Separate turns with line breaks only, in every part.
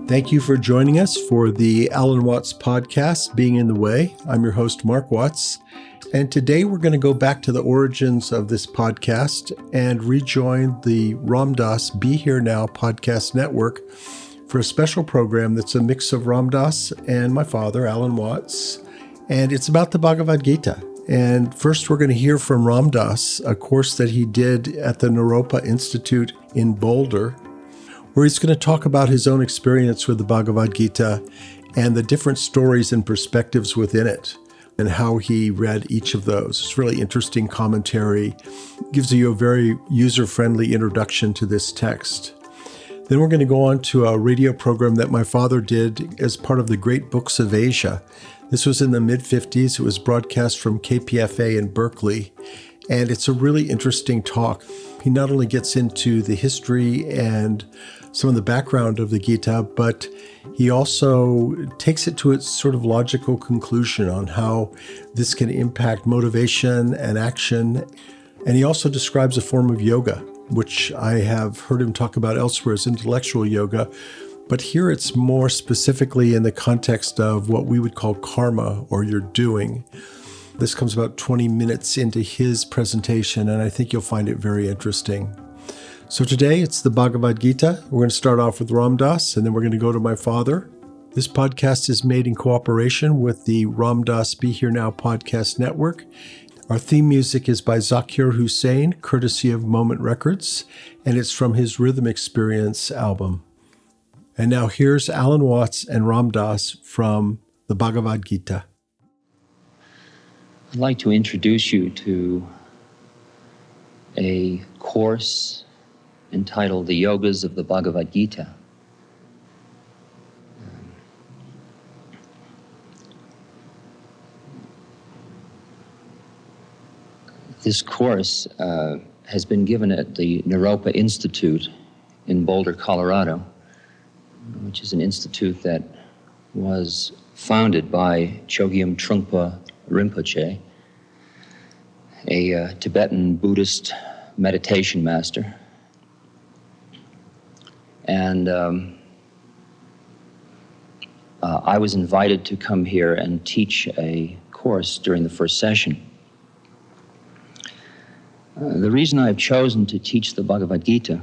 Thank you for joining us for the Alan Watts podcast, Being in the Way. I'm your host, Mark Watts, and today we're going to go back to the origins of this podcast and rejoin the Ram Dass Be Here Now podcast network for a special program that's a mix of Ram Dass and my father, Alan Watts, and it's about the Bhagavad Gita. And first we're going to hear from Ram Dass, a course that he did at the Naropa Institute in Boulder, where he's going to talk about his own experience with the Bhagavad Gita and the different stories and perspectives within it and how he read each of those. It's really interesting commentary, gives you a very user-friendly introduction to this text. Then we're going to go on to a radio program that my father did as part of the Great Books of Asia. This was in the mid-50s. It was broadcast from KPFA in Berkeley, and it's a really interesting talk. He not only gets into the history and some of the background of the Gita, but he also takes it to its sort of logical conclusion on how this can impact motivation and action. And he also describes a form of yoga, which I have heard him talk about elsewhere as intellectual yoga. But here it's more specifically in the context of what we would call karma, or your doing. This comes about 20 minutes into his presentation, and I think you'll find it very interesting. So today it's the Bhagavad Gita. We're going to start off with Ram Dass, and then we're going to go to my father. This podcast is made in cooperation with the Ram Dass Be Here Now podcast network. Our theme music is by Zakir Hussain, courtesy of Moment Records, and it's from his Rhythm Experience album. And now here's Alan Watts and Ram Dass from the Bhagavad Gita.
I'd like to introduce you to a course entitled The Yogas of the Bhagavad Gita. This course has been given at the Naropa Institute in Boulder, Colorado, which is an institute that was founded by Chogyam Trungpa Rinpoche, a Tibetan Buddhist meditation master. And I was invited to come here and teach a course during the first session. The reason I've chosen to teach the Bhagavad Gita,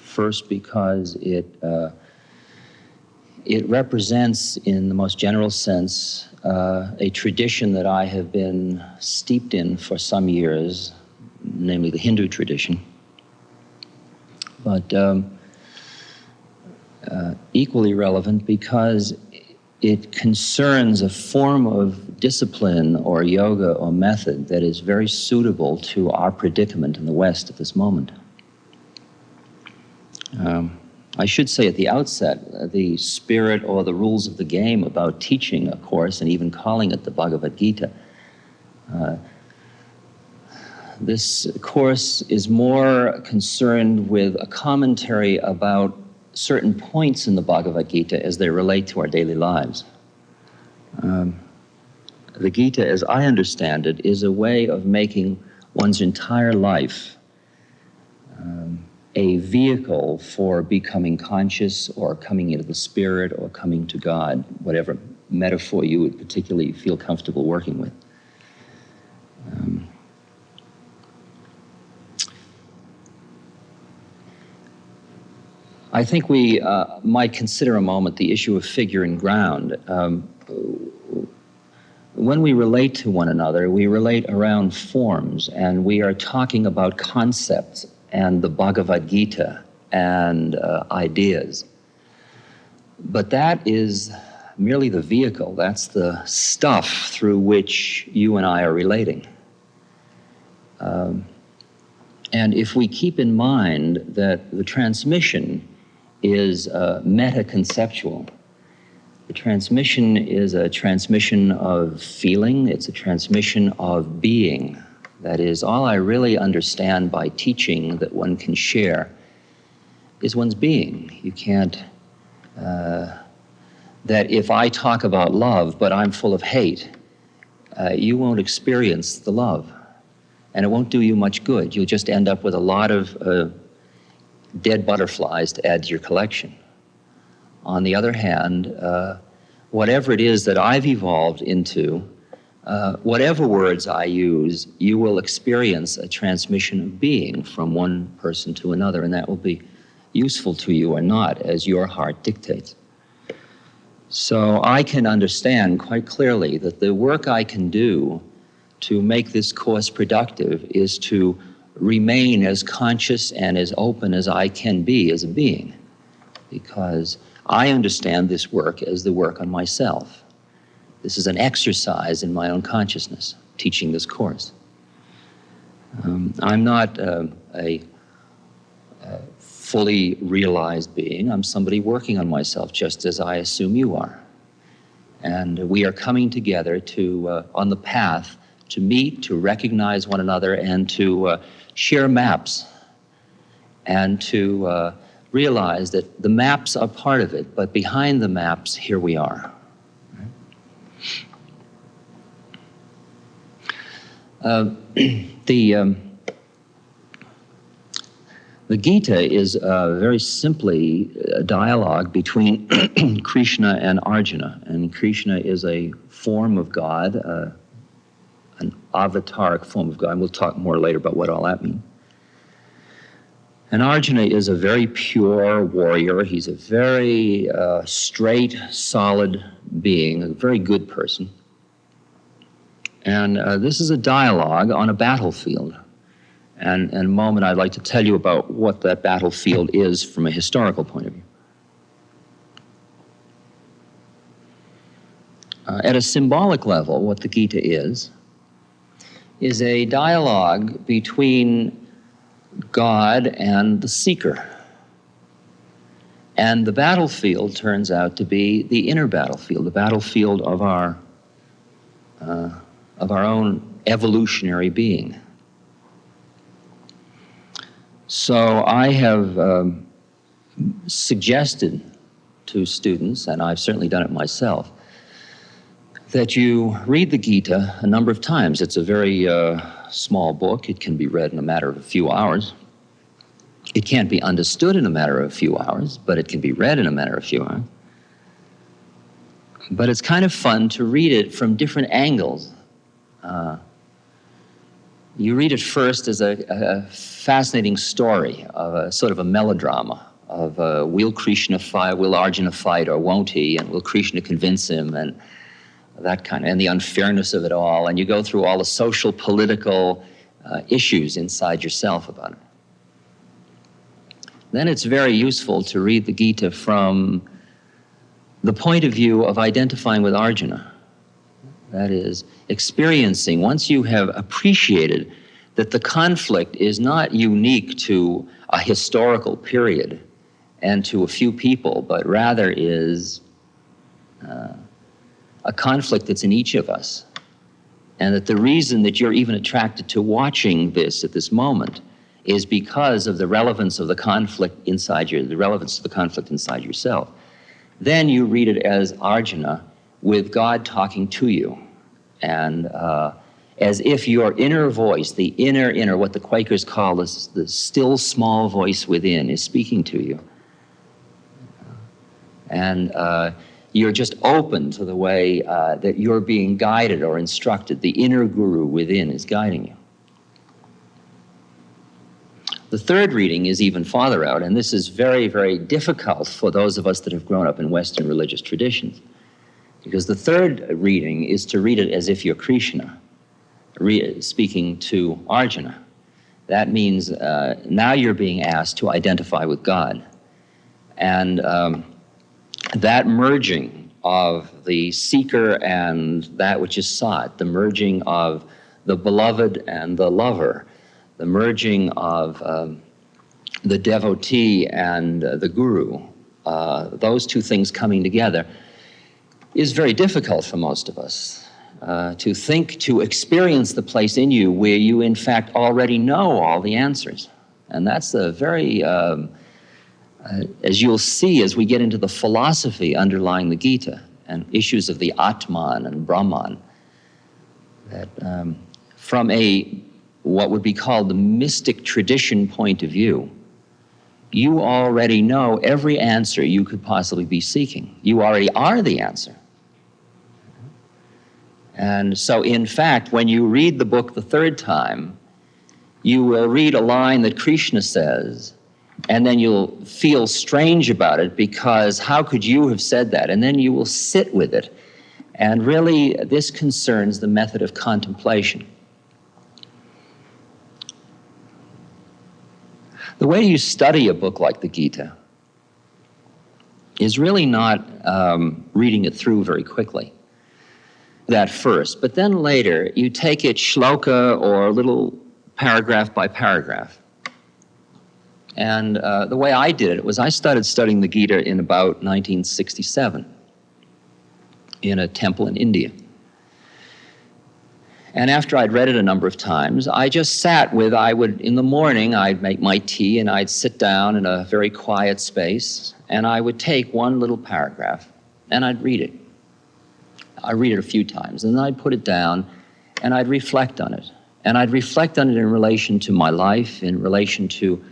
first because it represents, in the most general sense, a tradition that I have been steeped in for some years, namely the Hindu tradition. But equally relevant because it concerns a form of discipline or yoga or method that is very suitable to our predicament in the West at this moment. I should say at the outset, the spirit or the rules of the game about teaching a course and even calling it the Bhagavad Gita, this course is more concerned with a commentary about certain points in the Bhagavad Gita as they relate to our daily lives. The Gita, as I understand it, is a way of making one's entire life a vehicle for becoming conscious or coming into the spirit or coming to God, whatever metaphor you would particularly feel comfortable working with. I think we might consider a moment the issue of figure and ground. When we relate to one another, we relate around forms, and we are talking about concepts and the Bhagavad Gita and ideas. But that is merely the vehicle. That's the stuff through which you and I are relating. And if we keep in mind that the transmission is meta-conceptual, the transmission is a transmission of feeling, it's a transmission of being. That is, all I really understand by teaching that one can share is one's being. You can't, that if I talk about love, but I'm full of hate, you won't experience the love. And it won't do you much good. You'll just end up with a lot of dead butterflies to add to your collection. On the other hand, whatever it is that I've evolved into, whatever words I use, you will experience a transmission of being from one person to another, and that will be useful to you or not, as your heart dictates. So I can understand quite clearly that the work I can do to make this course productive is to remain as conscious and as open as I can be as a being, because I understand this work as the work on myself. This is an exercise in my own consciousness, teaching this course. I'm not a fully realized being. I'm somebody working on myself, just as I assume you are. And we are coming together to, on the path, to meet, to recognize one another, and to share maps, and to realize that the maps are part of it, but behind the maps, here we are. The Gita is very simply a dialogue between Krishna and Arjuna. And Krishna is a form of God, an avataric form of God. And we'll talk more later about what all that means. And Arjuna is a very pure warrior. He's a very straight, solid being, a very good person. And this is a dialogue on a battlefield. And in a moment, I'd like to tell you about what that battlefield is from a historical point of view. At a symbolic level, what the Gita is a dialogue between God and the seeker. And the battlefield turns out to be the inner battlefield, the battlefield of our own evolutionary being. So I have suggested to students, and I've certainly done it myself, that you read the Gita a number of times. It's a very small book. It can be read in a matter of a few hours. It can't be understood in a matter of a few hours, but it can be read in a matter of a few hours. But it's kind of fun to read it from different angles. You read it first as a fascinating story of a sort of a melodrama of will Krishna fight, will Arjuna fight, or won't he, and will Krishna convince him, and that kind of, and the unfairness of it all, and you go through all the social, political issues inside yourself about it. Then it's very useful to read the Gita from the point of view of identifying with Arjuna. That is, experiencing, once you have appreciated that the conflict is not unique to a historical period and to a few people, but rather is a conflict that's in each of us. And that the reason that you're even attracted to watching this at this moment is because of the relevance of the conflict inside you, the relevance of the conflict inside yourself. Then you read it as Arjuna with God talking to you. And as if your inner voice, the inner, what the Quakers call the still small voice within, is speaking to you. And you're just open to the way that you're being guided or instructed. The inner guru within is guiding you. The third reading is even farther out, and this is very, very difficult for those of us that have grown up in Western religious traditions. Because the third reading is to read it as if you're Krishna, speaking to Arjuna. That means now you're being asked to identify with God. And that merging of the seeker and that which is sought, the merging of the beloved and the lover, the merging of the devotee and the guru, those two things coming together, is very difficult for most of us. To experience the place in you where you in fact already know all the answers. And that's a very, as you'll see as we get into the philosophy underlying the Gita and issues of the Atman and Brahman, that from what would be called the mystic tradition point of view, you already know every answer you could possibly be seeking. You already are the answer. And so, in fact, when you read the book the third time, you will read a line that Krishna says, and then you'll feel strange about it because how could you have said that? And then you will sit with it. And really, this concerns the method of contemplation. The way you study a book like the Gita is really not reading it through very quickly, that first, but then later you take it shloka or little paragraph by paragraph. And the way I did it was I started studying the Gita in about 1967 in a temple in India. And after I'd read it a number of times, I just sat with, in the morning, I'd make my tea and I'd sit down in a very quiet space and I would take one little paragraph and I'd read it. I'd read it a few times and then I'd put it down and I'd reflect on it. And I'd reflect on it in relation to my life, in relation to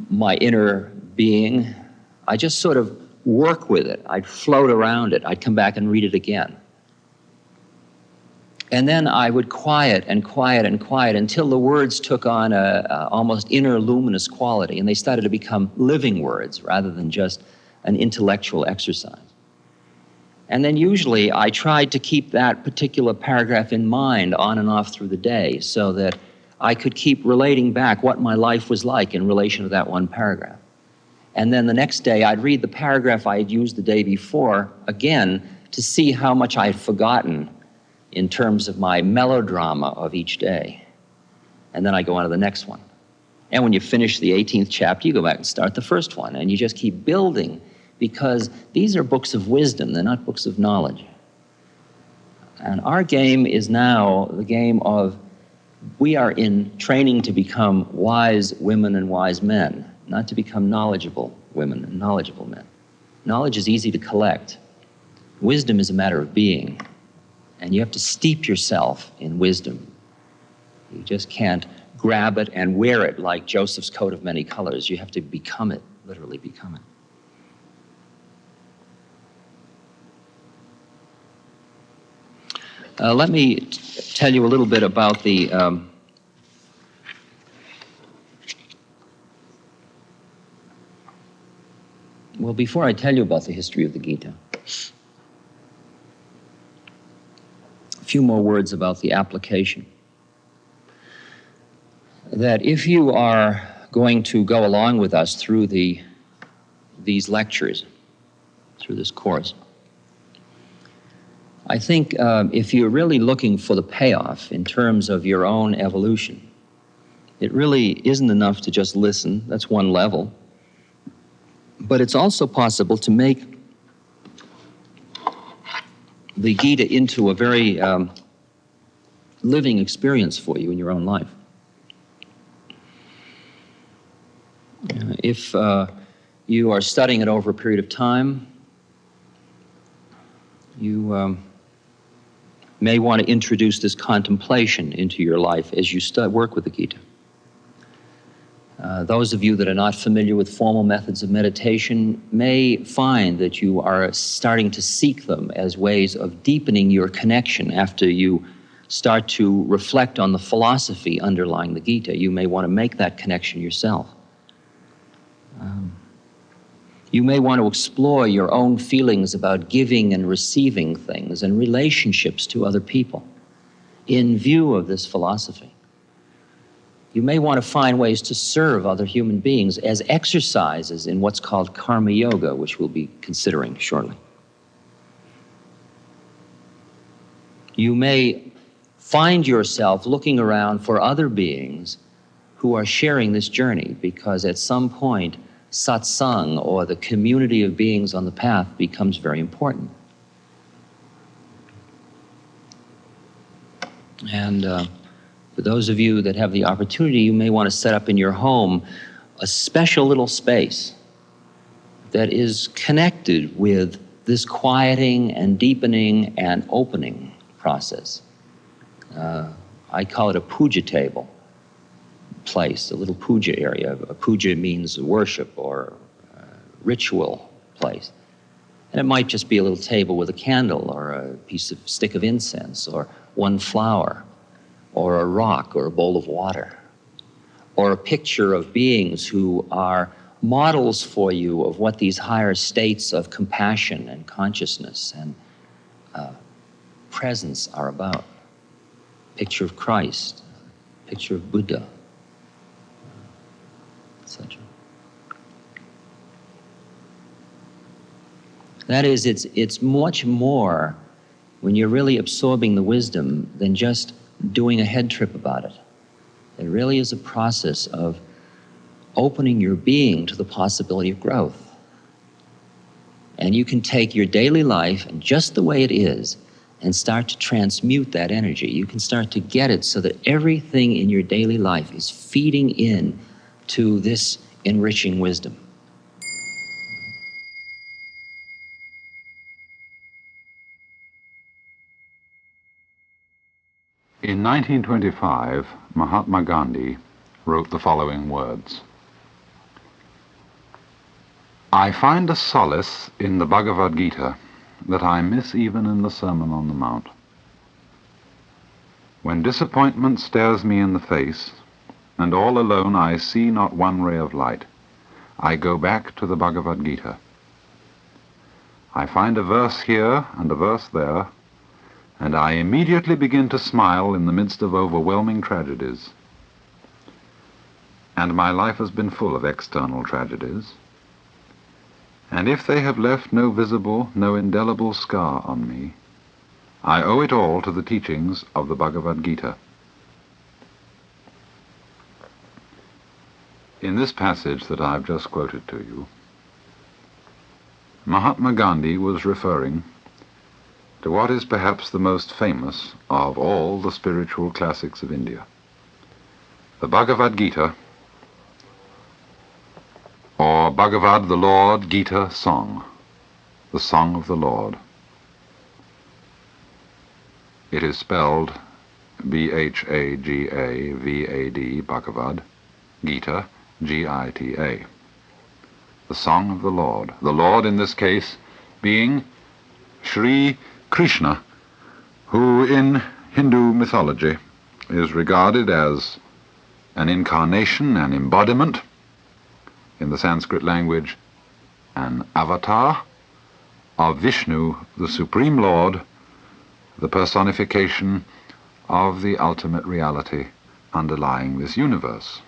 my inner being. I just sort of work with it. I'd float around it. I'd come back and read it again. And then I would quiet and quiet and quiet until the words took on a almost inner luminous quality, and they started to become living words rather than just an intellectual exercise. And then usually I tried to keep that particular paragraph in mind on and off through the day so that I could keep relating back what my life was like in relation to that one paragraph. And then the next day I'd read the paragraph I had used the day before again to see how much I had forgotten in terms of my melodrama of each day. And then I go on to the next one. And when you finish the 18th chapter, you go back and start the first one, and you just keep building, because these are books of wisdom, they're not books of knowledge. And our game is now the game of, we are in training to become wise women and wise men, not to become knowledgeable women and knowledgeable men. Knowledge is easy to collect. Wisdom is a matter of being. And you have to steep yourself in wisdom. You just can't grab it and wear it like Joseph's coat of many colors. You have to become it, literally become it. Let me tell you a little bit about the well, before I tell you about the history of the Gita, a few more words about the application. That if you are going to go along with us through these lectures, through this course, I think if you're really looking for the payoff in terms of your own evolution, it really isn't enough to just listen. That's one level. But it's also possible to make the Gita into a very living experience for you in your own life. If you are studying it over a period of time, you may want to introduce this contemplation into your life as you work with the Gita. Those of you that are not familiar with formal methods of meditation may find that you are starting to seek them as ways of deepening your connection after you start to reflect on the philosophy underlying the Gita. You may want to make that connection yourself. You may want to explore your own feelings about giving and receiving things and relationships to other people in view of this philosophy. You may want to find ways to serve other human beings as exercises in what's called karma yoga, which we'll be considering shortly. You may find yourself looking around for other beings who are sharing this journey, because at some point, satsang, or the community of beings on the path, becomes very important. And for those of you that have the opportunity, you may want to set up in your home a special little space that is connected with this quieting and deepening and opening process. I call it a puja table. place, a little puja area. A puja means worship or ritual place. And it might just be a little table with a candle or a stick of incense or one flower or a rock or a bowl of water or a picture of beings who are models for you of what these higher states of compassion and consciousness and presence are about. Picture of Christ, picture of Buddha, etc. That is, it's much more when you're really absorbing the wisdom than just doing a head trip about it. It really is a process of opening your being to the possibility of growth. And you can take your daily life and just the way it is and start to transmute that energy. You can start to get it so that everything in your daily life is feeding in to this enriching wisdom.
In 1925, Mahatma Gandhi wrote the following words: "I find a solace in the Bhagavad Gita that I miss even in the Sermon on the Mount. When disappointment stares me in the face, and all alone I see not one ray of light, I go back to the Bhagavad Gita. I find a verse here and a verse there, and I immediately begin to smile in the midst of overwhelming tragedies. And my life has been full of external tragedies, and if they have left no visible, no indelible scar on me, I owe it all to the teachings of the Bhagavad Gita." In this passage that I've just quoted to you, Mahatma Gandhi was referring to what is perhaps the most famous of all the spiritual classics of India, the Bhagavad Gita, or Bhagavad, the Lord, Gita, Song, the Song of the Lord. It is spelled B-H-A-G-A-V-A-D, Bhagavad, Gita, G-I-T-A. The Song of the Lord in this case being Sri Krishna, who in Hindu mythology is regarded as an incarnation, an embodiment, in the Sanskrit language, an avatar of Vishnu, the Supreme Lord, the personification of the ultimate reality underlying this universe.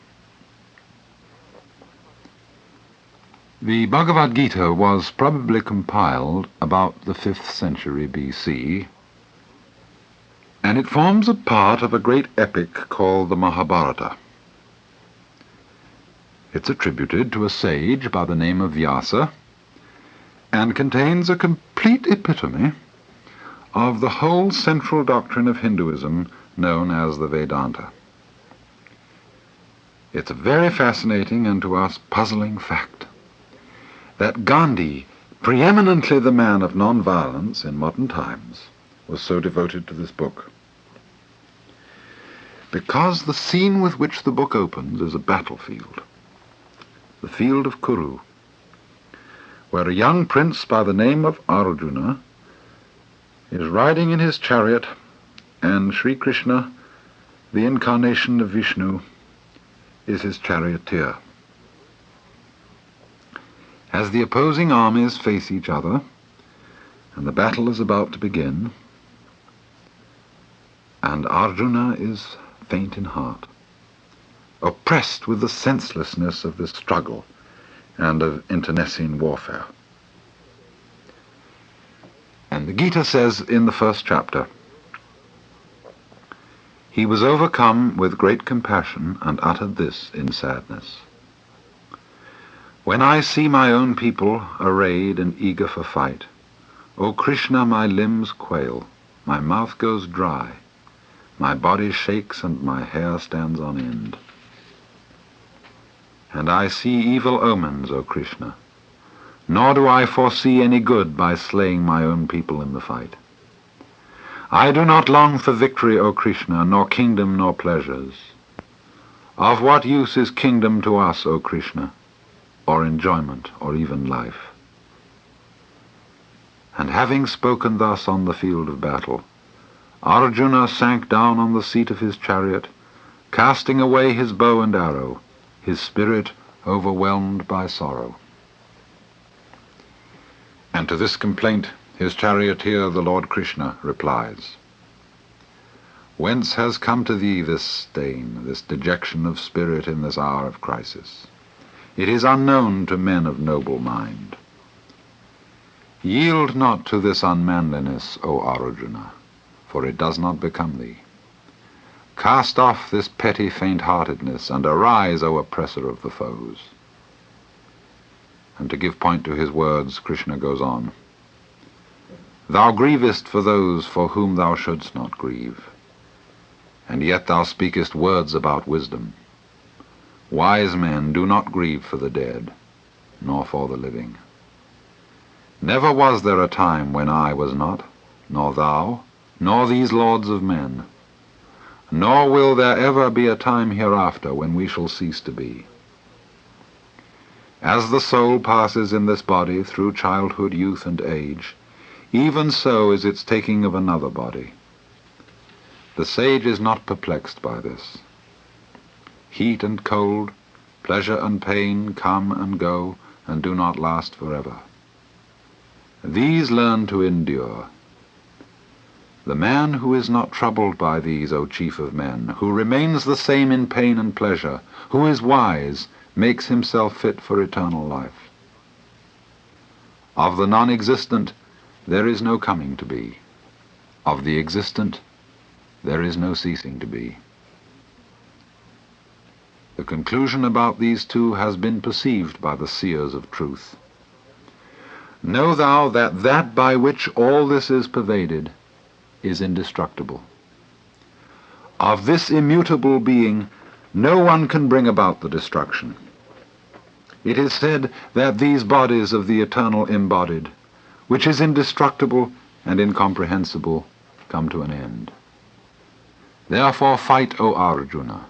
The Bhagavad Gita was probably compiled about the 5th century BC, and it forms a part of a great epic called the Mahabharata. It's attributed to a sage by the name of Vyasa, and contains a complete epitome of the whole central doctrine of Hinduism known as the Vedanta. It's a very fascinating and to us puzzling fact that Gandhi, preeminently the man of non-violence in modern times, was so devoted to this book. Because the scene with which the book opens is a battlefield, the field of Kuru, where a young prince by the name of Arjuna is riding in his chariot, and Sri Krishna, the incarnation of Vishnu, is his charioteer. As the opposing armies face each other, and the battle is about to begin, and Arjuna is faint in heart, oppressed with the senselessness of this struggle and of internecine warfare. And the Gita says in the 1st chapter, "He was overcome with great compassion and uttered this in sadness: When I see my own people arrayed and eager for fight, O Krishna, my limbs quail, my mouth goes dry, my body shakes and my hair stands on end. And I see evil omens, O Krishna, nor do I foresee any good by slaying my own people in the fight. I do not long for victory, O Krishna, nor kingdom nor pleasures. Of what use is kingdom to us, O Krishna, or enjoyment, or even life? And having spoken thus on the field of battle, Arjuna sank down on the seat of his chariot, casting away his bow and arrow, his spirit overwhelmed by sorrow. And to this complaint his charioteer, the Lord Krishna, replies, Whence has come to thee this stain, this dejection of spirit in this hour of crisis? It is unknown to men of noble mind. Yield not to this unmanliness, O Arjuna, for it does not become thee. Cast off this petty faint-heartedness, and arise, O oppressor of the foes. And to give point to his words, Krishna goes on, Thou grievest for those for whom thou shouldst not grieve, and yet thou speakest words about wisdom. Wise men do not grieve for the dead, nor for the living. Never was there a time when I was not, nor thou, nor these lords of men, nor will there ever be a time hereafter when we shall cease to be. As the soul passes in this body through childhood, youth, and age, even so is its taking of another body. The sage is not perplexed by this. Heat and cold, pleasure and pain come and go, and do not last forever. These learn to endure. The man who is not troubled by these, O chief of men, who remains the same in pain and pleasure, who is wise, makes himself fit for eternal life. Of the non-existent there is no coming to be. Of the existent there is no ceasing to be. The conclusion about these two has been perceived by the seers of truth. Know thou that that by which all this is pervaded is indestructible. Of this immutable being no one can bring about the destruction. It is said that these bodies of the eternal embodied, which is indestructible and incomprehensible, come to an end. Therefore fight, O Arjuna.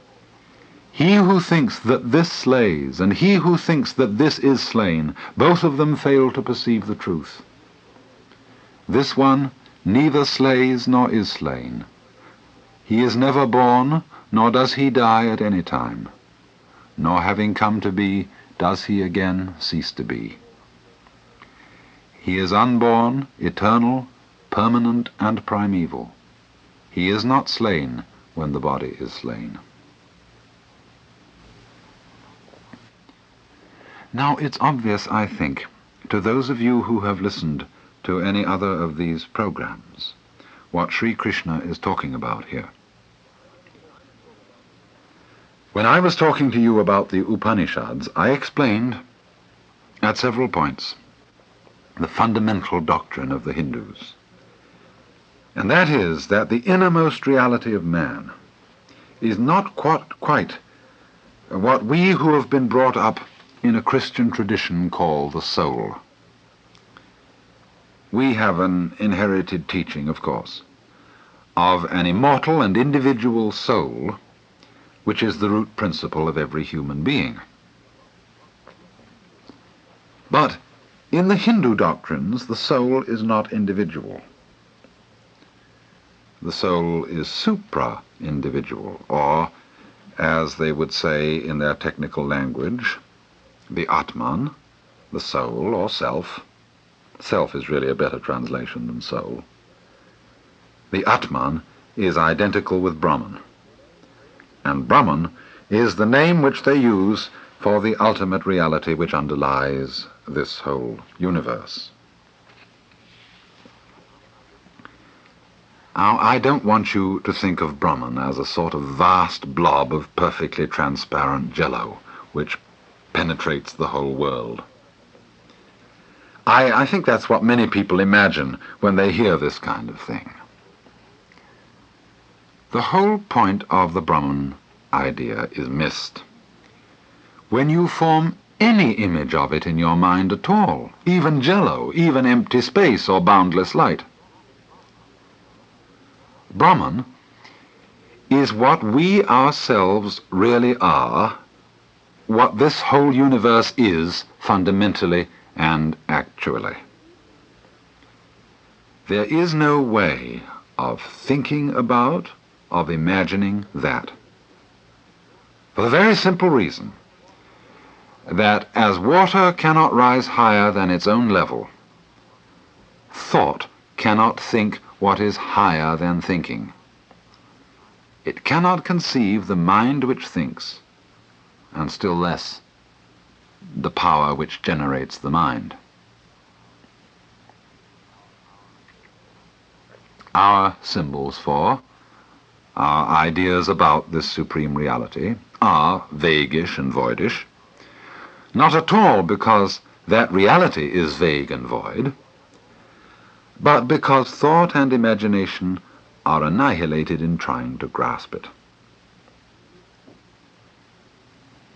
He who thinks that this slays, and he who thinks that this is slain, both of them fail to perceive the truth. This one neither slays nor is slain. He is never born, nor does he die at any time, nor having come to be, does he again cease to be. He is unborn, eternal, permanent, and primeval. He is not slain when the body is slain. Now it's obvious, I think, to those of you who have listened to any other of these programs, what Sri Krishna is talking about here. When I was talking to you about the Upanishads, I explained at several points the fundamental doctrine of the Hindus. And that is that the innermost reality of man is not quite what we who have been brought up in a Christian tradition call the soul. We have an inherited teaching, of course, of an immortal and individual soul, which is the root principle of every human being. But in the Hindu doctrines, the soul is not individual. The soul is supra-individual, or, as they would say in their technical language, the Atman, the soul or self. Self is really a better translation than soul. The Atman is identical with Brahman, and Brahman is the name which they use for the ultimate reality which underlies this whole universe. Now, I don't want you to think of Brahman as a sort of vast blob of perfectly transparent jello, which penetrates the whole world. I think that's what many people imagine when they hear this kind of thing. The whole point of the Brahman idea is missed when you form any image of it in your mind at all, even jello, even empty space or boundless light. Brahman is what we ourselves really are, what this whole universe is fundamentally and actually. There is no way of thinking about, of imagining that. For the very simple reason that as water cannot rise higher than its own level, thought cannot think what is higher than thinking. It cannot conceive the mind which thinks, and still less the power which generates the mind. Our symbols for, our ideas about this supreme reality are vaguish and voidish, not at all because that reality is vague and void, but because thought and imagination are annihilated in trying to grasp it.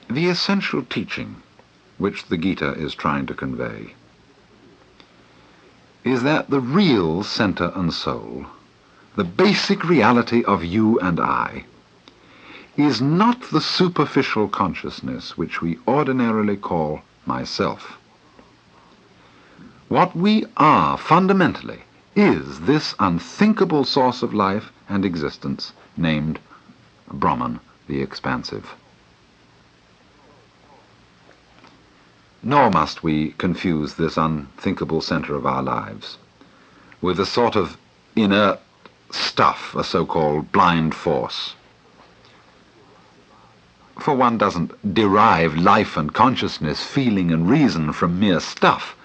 The essential teaching which the Gita is trying to convey is that the real center and soul, the basic reality of you and I, is not the superficial consciousness which we ordinarily call myself. What we are fundamentally is this unthinkable source of life and existence named Brahman, the expansive. Nor must we confuse this unthinkable center of our lives with a sort of inert stuff, a so-called blind force. For one doesn't derive life and consciousness, feeling and reason from mere stuff,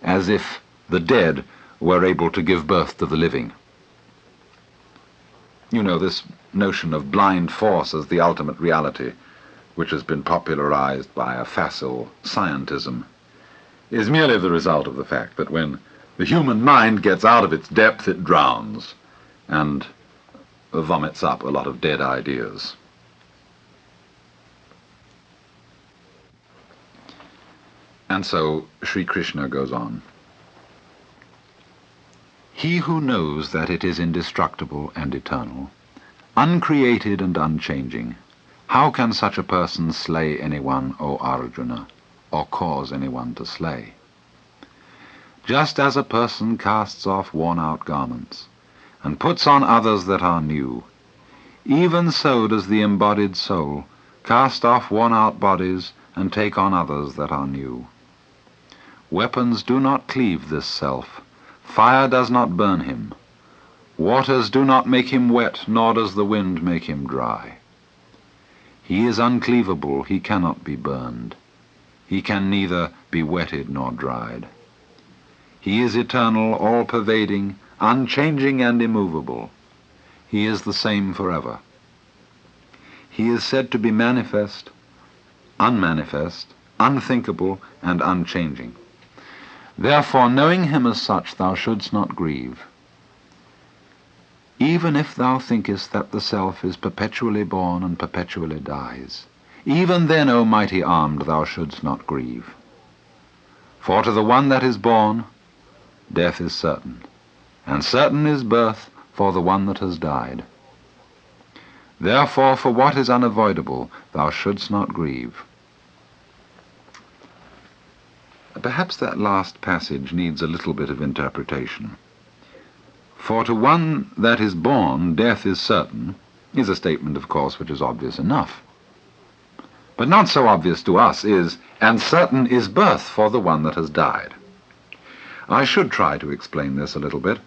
as if the dead were able to give birth to the living. You know, this notion of blind force as the ultimate reality, which has been popularized by a facile scientism, is merely the result of the fact that when the human mind gets out of its depth, it drowns and vomits up a lot of dead ideas. And so Sri Krishna goes on. He who knows that it is indestructible and eternal, uncreated and unchanging, how can such a person slay anyone, O Arjuna, or cause anyone to slay? Just as a person casts off worn-out garments, and puts on others that are new, even so does the embodied soul cast off worn-out bodies and take on others that are new. Weapons do not cleave this self, fire does not burn him, waters do not make him wet, nor does the wind make him dry. He is uncleavable, he cannot be burned. He can neither be wetted nor dried. He is eternal, all-pervading, unchanging and immovable. He is the same forever. He is said to be manifest, unmanifest, unthinkable, and unchanging. Therefore, knowing him as such, thou shouldst not grieve. Even if thou thinkest that the self is perpetually born and perpetually dies, even then, O mighty armed, thou shouldst not grieve. For to the one that is born, death is certain, and certain is birth for the one that has died. Therefore, for what is unavoidable, thou shouldst not grieve. Perhaps that last passage needs a little bit of interpretation. For to one that is born, death is certain, is a statement, of course, which is obvious enough. But not so obvious to us is, and certain is birth for the one that has died. I should try to explain this a little bit,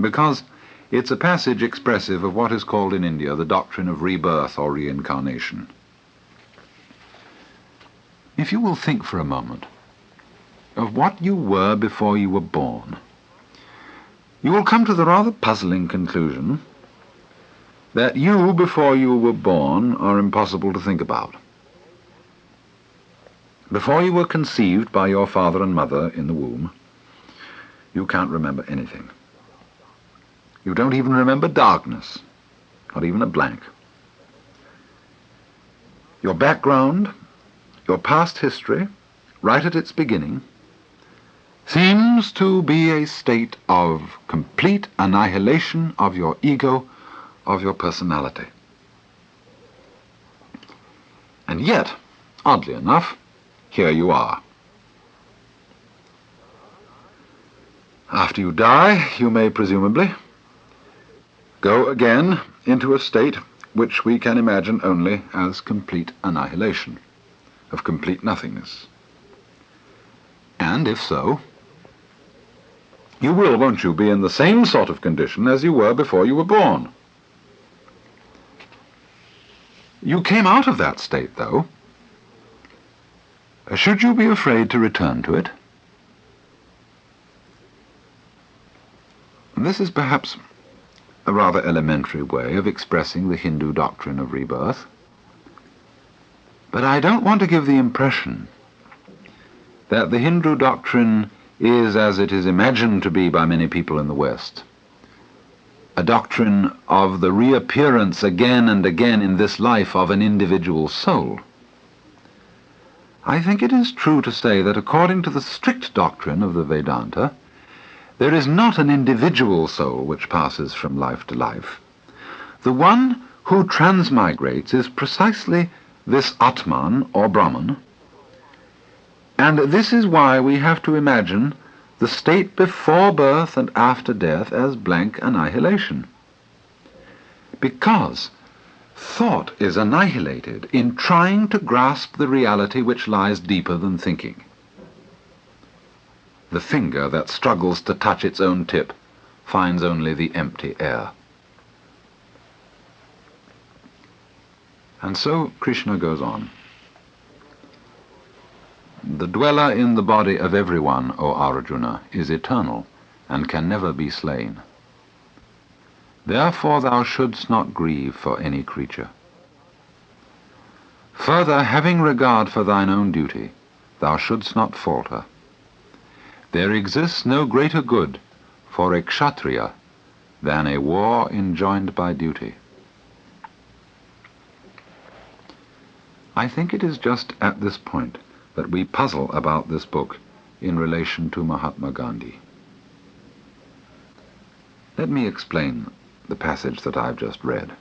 because it's a passage expressive of what is called in India the doctrine of rebirth or reincarnation. If you will think for a moment of what you were before you were born, you will come to the rather puzzling conclusion that you, before you were born, are impossible to think about. Before you were conceived by your father and mother in the womb, you can't remember anything. You don't even remember darkness, not even a blank. Your background, your past history, right at its beginning, seems to be a state of complete annihilation of your ego, of your personality. And yet, oddly enough, here you are. After you die, you may presumably go again into a state which we can imagine only as complete annihilation, of complete nothingness. And if so, you will, won't you, be in the same sort of condition as you were before you were born. You came out of that state, though. Should you be afraid to return to it? This is perhaps a rather elementary way of expressing the Hindu doctrine of rebirth. But I don't want to give the impression that the Hindu doctrine is, as it is imagined to be by many people in the West, a doctrine of the reappearance again and again in this life of an individual soul. I think it is true to say that according to the strict doctrine of the Vedanta, there is not an individual soul which passes from life to life. The one who transmigrates is precisely this Atman or Brahman, and this is why we have to imagine the state before birth and after death as blank annihilation. Because thought is annihilated in trying to grasp the reality which lies deeper than thinking. The finger that struggles to touch its own tip finds only the empty air. And so Krishna goes on. The dweller in the body of everyone, O Arjuna, is eternal and can never be slain. Therefore thou shouldst not grieve for any creature. Further, having regard for thine own duty, thou shouldst not falter. There exists no greater good for a kshatriya than a war enjoined by duty. I think it is just at this point that we puzzle about this book in relation to Mahatma Gandhi. Let me explain the passage that I've just read.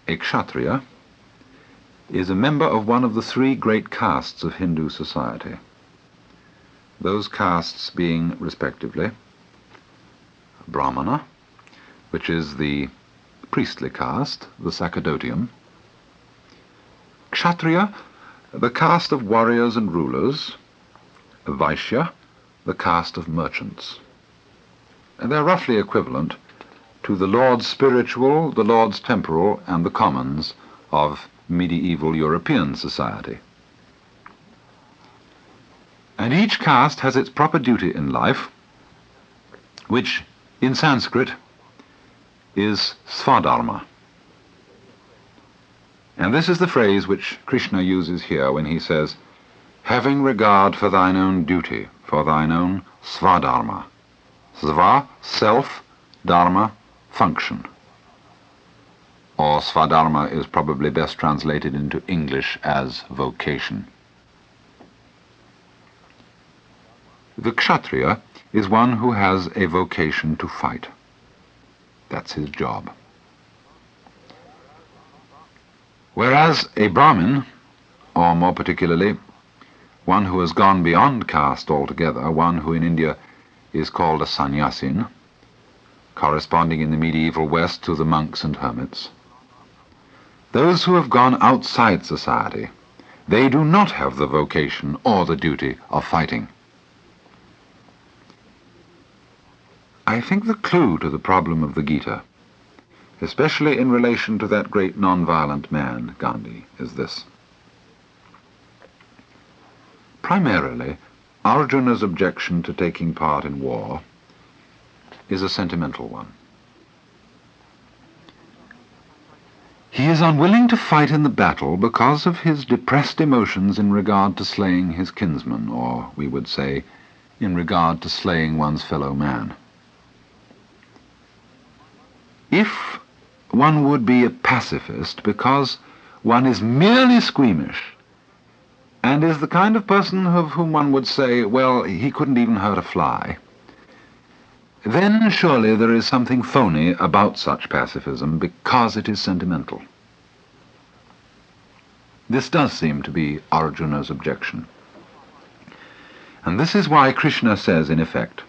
A kshatriya is a member of one of the three great castes of Hindu society, those castes being, respectively, Brahmana, which is the priestly caste, the sacerdotium; Kshatriya, the caste of warriors and rulers; Vaishya, the caste of merchants. And they're roughly equivalent to the lords spiritual, the lords temporal, and the commons of medieval European society. And each caste has its proper duty in life, which in Sanskrit is svadharma. And this is the phrase which Krishna uses here when he says, having regard for thine own duty, for thine own svadharma. Sva, self, dharma, function. Or svadharma is probably best translated into English as vocation. The kshatriya is one who has a vocation to fight. That's his job. Whereas a Brahmin, or more particularly, one who has gone beyond caste altogether, one who in India is called a sannyasin, corresponding in the medieval West to the monks and hermits, those who have gone outside society, they do not have the vocation or the duty of fighting. I think the clue to the problem of the Gita, especially in relation to that great non-violent man, Gandhi, is this. Primarily, Arjuna's objection to taking part in war is a sentimental one. He is unwilling to fight in the battle because of his depressed emotions in regard to slaying his kinsman, or, we would say, in regard to slaying one's fellow man. If one would be a pacifist because one is merely squeamish and is the kind of person of whom one would say, well, he couldn't even hurt a fly, then surely there is something phony about such pacifism because it is sentimental. This does seem to be Arjuna's objection. And this is why Krishna says, in effect,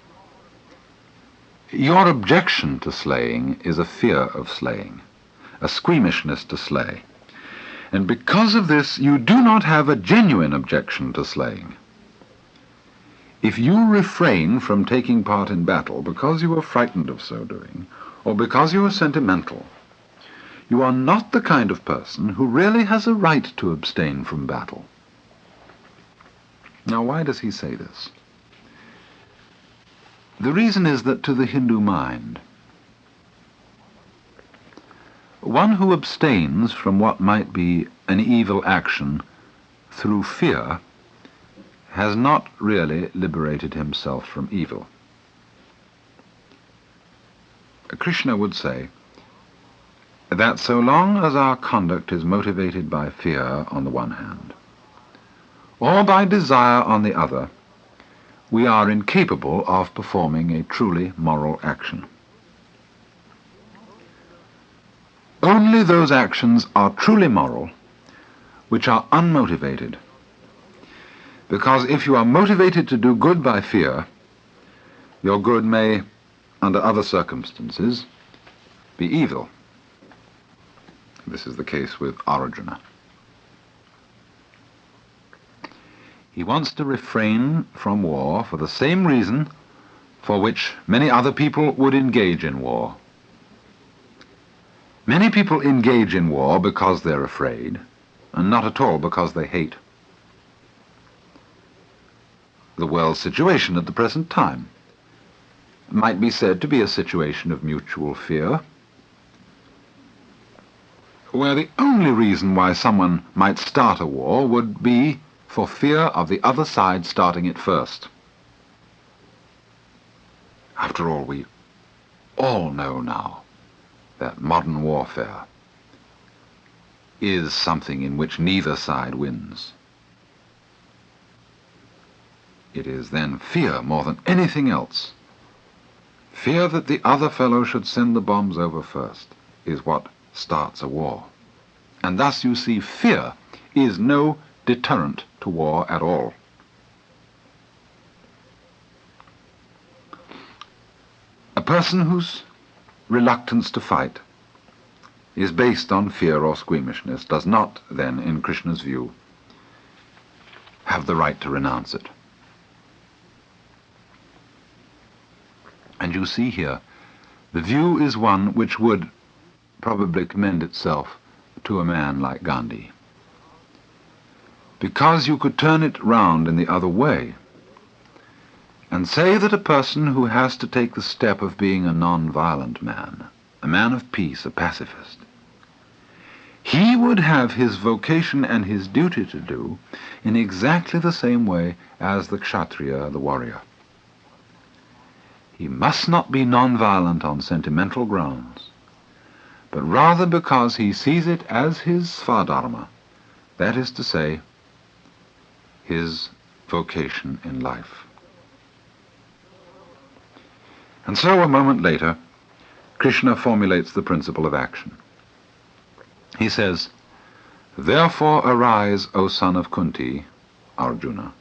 your objection to slaying is a fear of slaying, a squeamishness to slay. And because of this, you do not have a genuine objection to slaying. If you refrain from taking part in battle because you are frightened of so doing, or because you are sentimental, you are not the kind of person who really has a right to abstain from battle. Now, why does he say this? The reason is that to the Hindu mind, one who abstains from what might be an evil action through fear has not really liberated himself from evil. Krishna would say that so long as our conduct is motivated by fear on the one hand, or by desire on the other, we are incapable of performing a truly moral action. Only those actions are truly moral which are unmotivated, because if you are motivated to do good by fear, your good may, under other circumstances, be evil. This is the case with Arjuna. He wants to refrain from war for the same reason for which many other people would engage in war. Many people engage in war because they're afraid, and not at all because they hate. The world's situation at the present time might be said to be a situation of mutual fear, where the only reason why someone might start a war would be for fear of the other side starting it first. After all, we all know now that modern warfare is something in which neither side wins. It is then fear more than anything else. Fear that the other fellow should send the bombs over first is what starts a war. And thus you see, fear is no deterrent to war at all. A person whose reluctance to fight is based on fear or squeamishness does not then, in Krishna's view, have the right to renounce it. And you see here, the view is one which would probably commend itself to a man like Gandhi. Because you could turn it round in the other way and say that a person who has to take the step of being a non-violent man, a man of peace, a pacifist, he would have his vocation and his duty to do in exactly the same way as the kshatriya, the warrior. He must not be non-violent on sentimental grounds, but rather because he sees it as his svadharma, that is to say, his vocation in life. And so a moment later, Krishna formulates the principle of action. He says, "Therefore arise, O son of Kunti, Arjuna,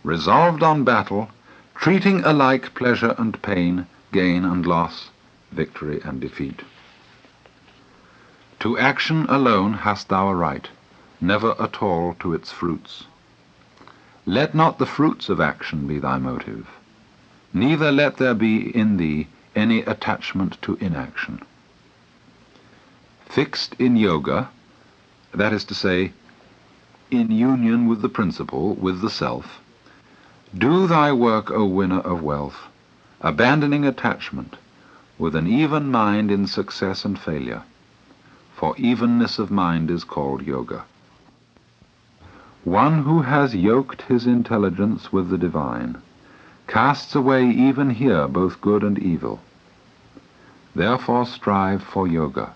resolved on battle, treating alike pleasure and pain, gain and loss, victory and defeat. To action alone hast thou a right, never at all to its fruits. Let not the fruits of action be thy motive, neither let there be in thee any attachment to inaction. Fixed in yoga, that is to say, in union with the principle, with the self, do thy work, O winner of wealth, abandoning attachment, with an even mind in success and failure, for evenness of mind is called yoga. One who has yoked his intelligence with the divine casts away even here both good and evil. Therefore strive for yoga.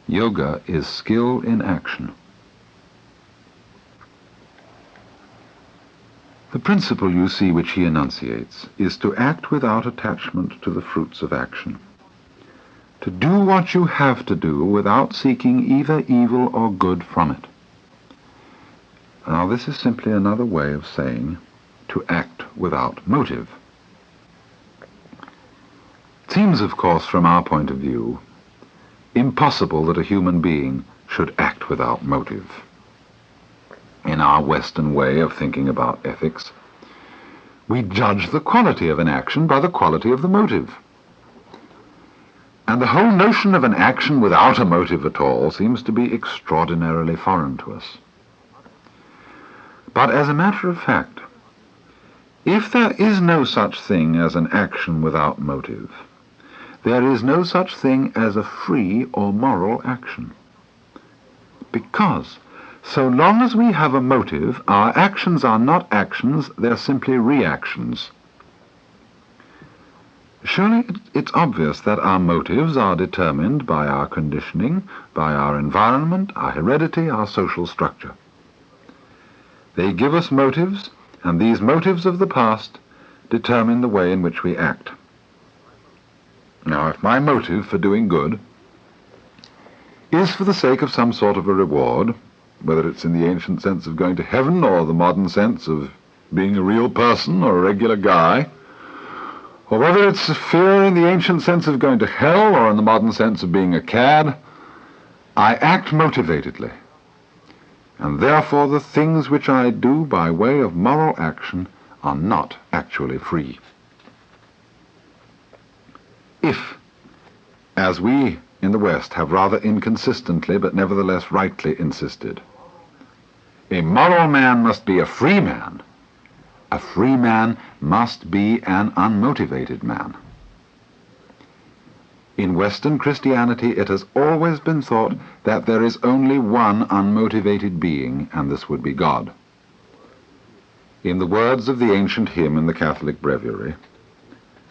Yoga is skill in action." The principle, you see, which he enunciates is to act without attachment to the fruits of action, to do what you have to do without seeking either evil or good from it. Now, this is simply another way of saying to act without motive. It seems, of course, from our point of view, impossible that a human being should act without motive. In our Western way of thinking about ethics, we judge the quality of an action by the quality of the motive. And the whole notion of an action without a motive at all seems to be extraordinarily foreign to us. But as a matter of fact, if there is no such thing as an action without motive, there is no such thing as a free or moral action. Because so long as we have a motive, our actions are not actions, they're simply reactions. Surely it's obvious that our motives are determined by our conditioning, by our environment, our heredity, our social structure. They give us motives, and these motives of the past determine the way in which we act. Now, if my motive for doing good is for the sake of some sort of a reward, whether it's in the ancient sense of going to heaven or the modern sense of being a real person or a regular guy, or whether it's fear in the ancient sense of going to hell or in the modern sense of being a cad, I act motivatedly. And therefore the things which I do by way of moral action are not actually free. If, as we in the West have rather inconsistently but nevertheless rightly insisted, a moral man must be a free man must be an unmotivated man. In Western Christianity, it has always been thought that there is only one unmotivated being, and this would be God. In the words of the ancient hymn in the Catholic Breviary,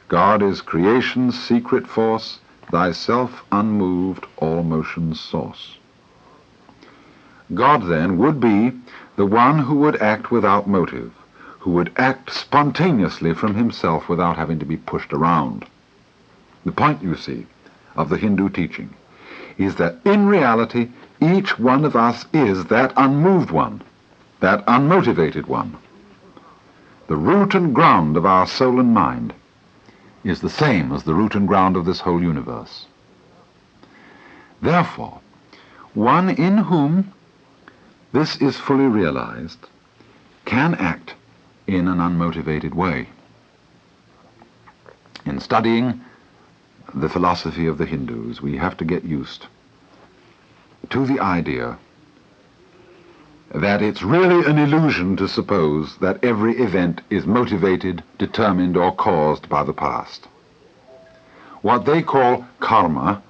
God is creation's secret force, thyself unmoved, all motion's source. God, then, would be the one who would act without motive, who would act spontaneously from himself without having to be pushed around. The point, you see, of the Hindu teaching is that in reality each one of us is that unmoved one, that unmotivated one. The root and ground of our soul and mind is the same as the root and ground of this whole universe. Therefore, one in whom this is fully realized can act in an unmotivated way. In studying the philosophy of the Hindus, we have to get used to the idea that it's really an illusion to suppose that every event is motivated, determined, or caused by the past. What they call karma,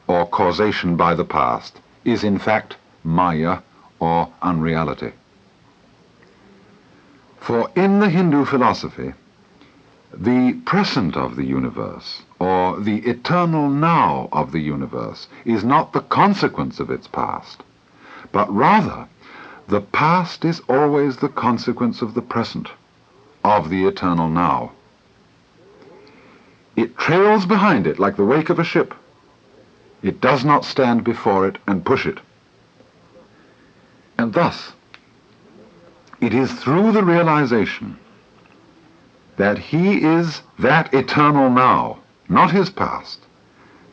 or causation by the past, is in fact maya, or unreality. For in the Hindu philosophy, the present of the universe, or the eternal now of the universe, is not the consequence of its past, but rather the past is always the consequence of the present, of the eternal now. It trails behind it like the wake of a ship. It does not stand before it and push it. And thus, it is through the realization that he is that eternal now, not his past,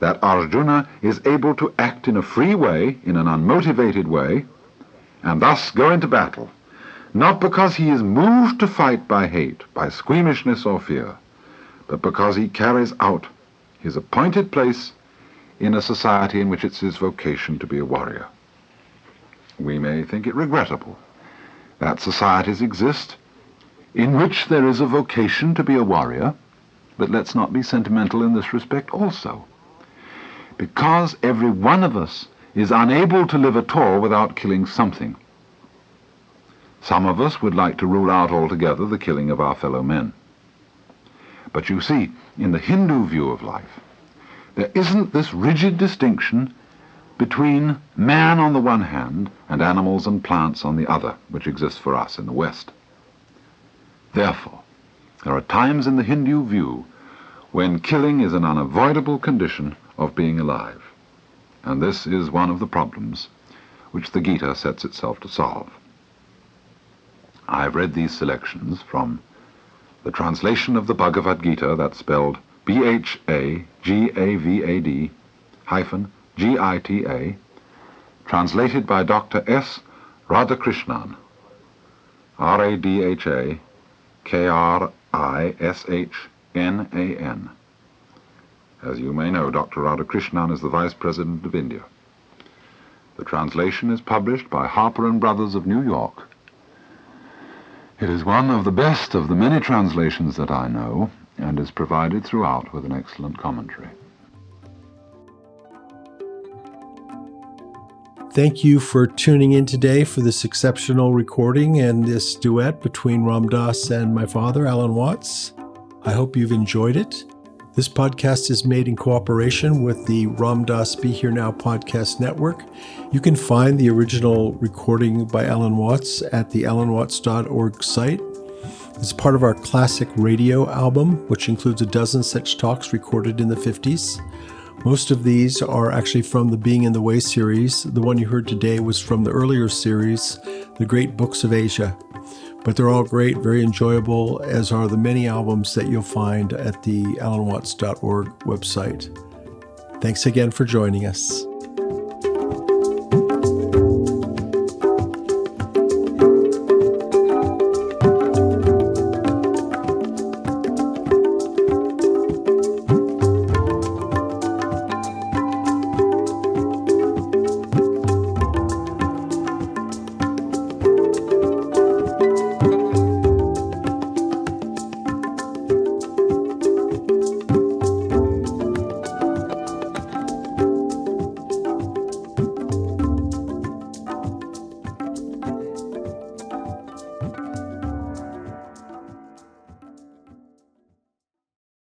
that Arjuna is able to act in a free way, in an unmotivated way, and thus go into battle, not because he is moved to fight by hate, by squeamishness or fear, but because he carries out his appointed place in a society in which it's his vocation to be a warrior. We may think it regrettable that societies exist in which there is a vocation to be a warrior, but let's not be sentimental in this respect also, because every one of us is unable to live at all without killing something. Some of us would like to rule out altogether the killing of our fellow men. But you see, in the Hindu view of life, there isn't this rigid distinction between man on the one hand and animals and plants on the other, which exists for us in the West. Therefore, there are times in the Hindu view when killing is an unavoidable condition of being alive. And this is one of the problems which the Gita sets itself to solve. I've read these selections from the translation of the Bhagavad Gita, that's spelled Bhagavad hyphen Gita, translated by Dr. S. Radhakrishnan, Radhakrishnan. As you may know, Dr. Radhakrishnan is the Vice President of India. The translation is published by Harper & Brothers of New York. It is one of the best of the many translations that I know, and is provided throughout with an excellent commentary.
Thank you for tuning in today for this exceptional recording and this duet between Ram Dass and my father, Alan Watts. I hope you've enjoyed it. This podcast is made in cooperation with the Ram Dass Be Here Now podcast network. You can find the original recording by Alan Watts at the alanwatts.org site. It's part of our classic radio album, which includes a dozen such talks recorded in the 50s. Most of these are actually from the Being in the Way series. The one you heard today was from the earlier series, The Great Books of Asia. But they're all great, very enjoyable, as are the many albums that you'll find at the alanwatts.org website. Thanks again for joining us.